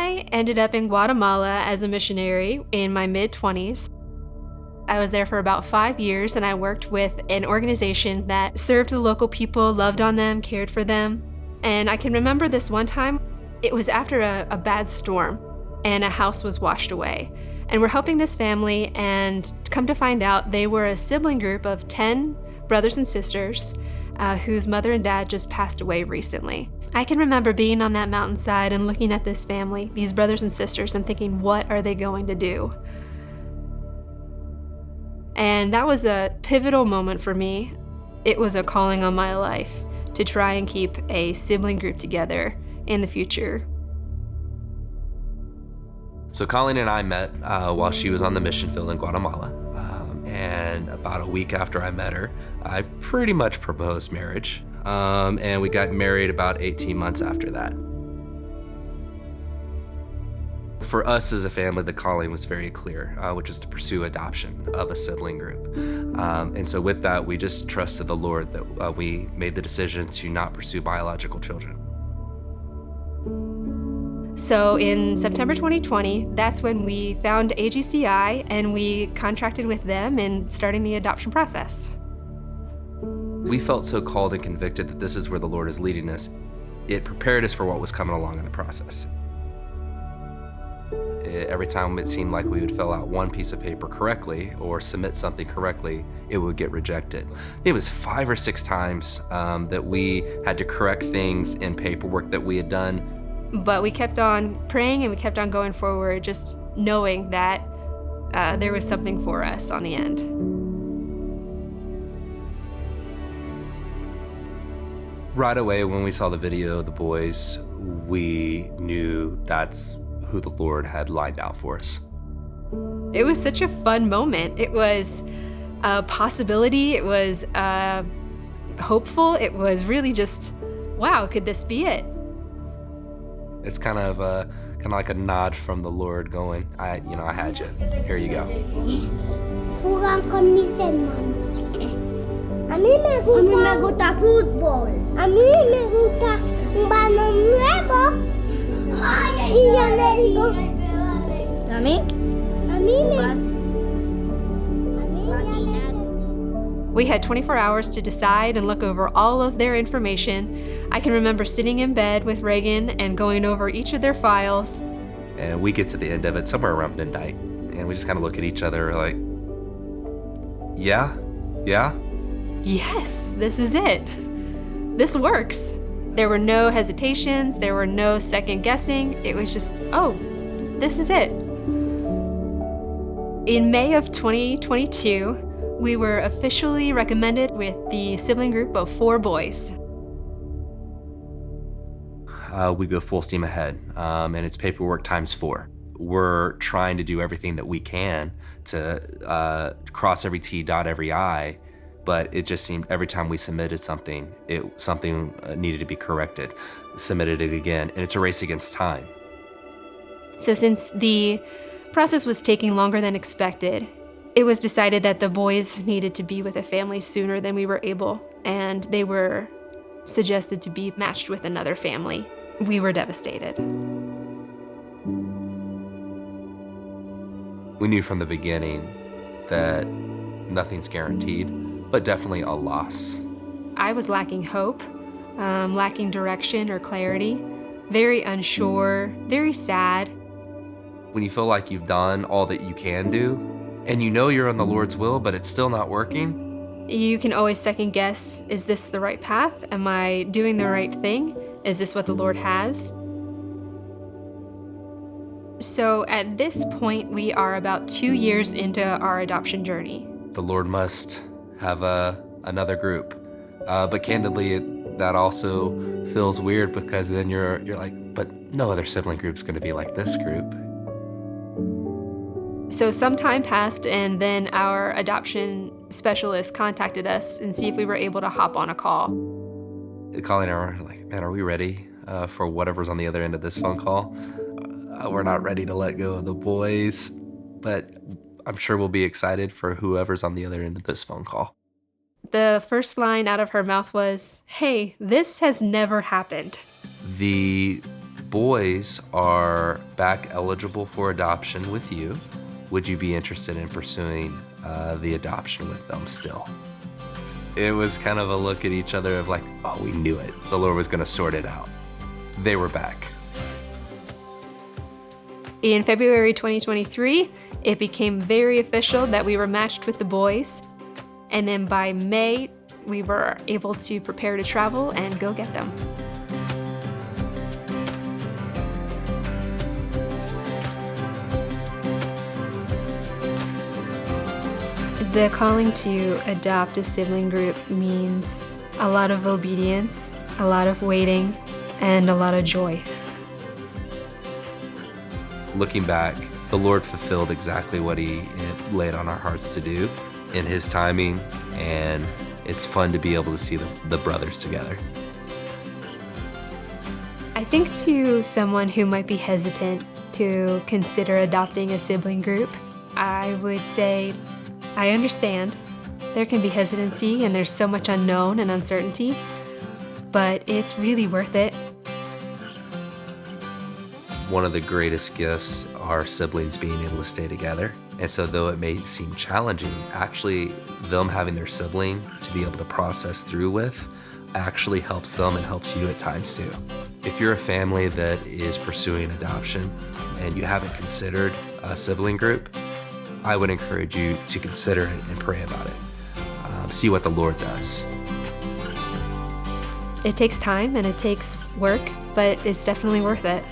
I ended up in Guatemala as a missionary in my mid-20s. I was there for about 5 years, and I worked with an organization that served the local people, loved on them, cared for them. And I can remember this one time, it was after a bad storm, and a house was washed away. And we're helping this family, and come to find out, they were a sibling group of 10 brothers and sisters whose mother and dad just passed away recently. I can remember being on that mountainside and looking at this family, these brothers and sisters, and thinking, what are they going to do? And that was a pivotal moment for me. It was a calling on my life to try and keep a sibling group together in the future. So Colleen and I met while she was on the mission field in Guatemala. And about a week after I met her, I pretty much proposed marriage. And we got married about 18 months after that. For us as a family, the calling was very clear, which is to pursue adoption of a sibling group. And so with that, we just trusted the Lord that we made the decision to not pursue biological children. So in September 2020, that's when we found AGCI, and we contracted with them in starting the adoption process. We felt so called and convicted that this is where the Lord is leading us. It prepared us for what was coming along in the process. Every time it seemed like we would fill out one piece of paper correctly or submit something correctly, it would get rejected. It was 5 or 6 times that we had to correct things in paperwork that we had done. But we kept on praying, and we kept on going forward, just knowing that there was something for us on the end. Right away, when we saw the video of the boys, we knew that's who the Lord had lined out for us. It was such a fun moment. It was a possibility. It was hopeful. It was really just, wow, could this be it? It's kind of like a nod from the Lord going, I had you. Here you go. Jugar con mis hermanos. A mí me gusta fútbol. A mí me gusta un balón nuevo. Y yo le digo, ¿a mí? A mí me... We had 24 hours to decide and look over all of their information. I can remember sitting in bed with Reagan and going over each of their files. And we get to the end of it somewhere around midnight, and we just kind of look at each other like, yeah? Yes, this is it. This works. There were no hesitations. There were no second guessing. It was just, oh, this is it. In May of 2022, we were officially recommended with the sibling group of 4 boys. We go full steam ahead, and it's paperwork times 4. We're trying to do everything that we can to cross every T, dot every I, but it just seemed every time we submitted something, something needed to be corrected. Submitted it again, and it's a race against time. So since the process was taking longer than expected, it was decided that the boys needed to be with a family sooner than we were able, and they were suggested to be matched with another family. We were devastated. We knew from the beginning that nothing's guaranteed, but definitely a loss. I was lacking hope, lacking direction or clarity, very unsure, very sad. When you feel like you've done all that you can do, and you know you're on the Lord's will, but it's still not working, you can always second guess, is this the right path? Am I doing the right thing? Is this what the Lord has? So at this point, we are about 2 years into our adoption journey. The Lord must have another group. But candidly, that also feels weird, because then you're like, but no other sibling group's gonna be like this group. So some time passed, and then our adoption specialist contacted us and see if we were able to hop on a call. Colleen and I were like, man, are we ready for whatever's on the other end of this phone call? We're not ready to let go of the boys, but I'm sure we'll be excited for whoever's on the other end of this phone call. The first line out of her mouth was, "Hey, this has never happened." The boys are back eligible for adoption with you. Would you be interested in pursuing the adoption with them still? It was kind of a look at each other of like, oh, we knew it. The Lord was going to sort it out. They were back. In February 2023, it became very official that we were matched with the boys. And then by May, we were able to prepare to travel and go get them. The calling to adopt a sibling group means a lot of obedience, a lot of waiting, and a lot of joy. Looking back, the Lord fulfilled exactly what He laid on our hearts to do in His timing, and it's fun to be able to see the brothers together. I think to someone who might be hesitant to consider adopting a sibling group, I would say, I understand. There can be hesitancy and there's so much unknown and uncertainty, but it's really worth it. One of the greatest gifts are siblings being able to stay together. And so though it may seem challenging, actually them having their sibling to be able to process through with actually helps them and helps you at times too. If you're a family that is pursuing adoption and you haven't considered a sibling group, I would encourage you to consider it and pray about it. See what the Lord does. It takes time and it takes work, but it's definitely worth it.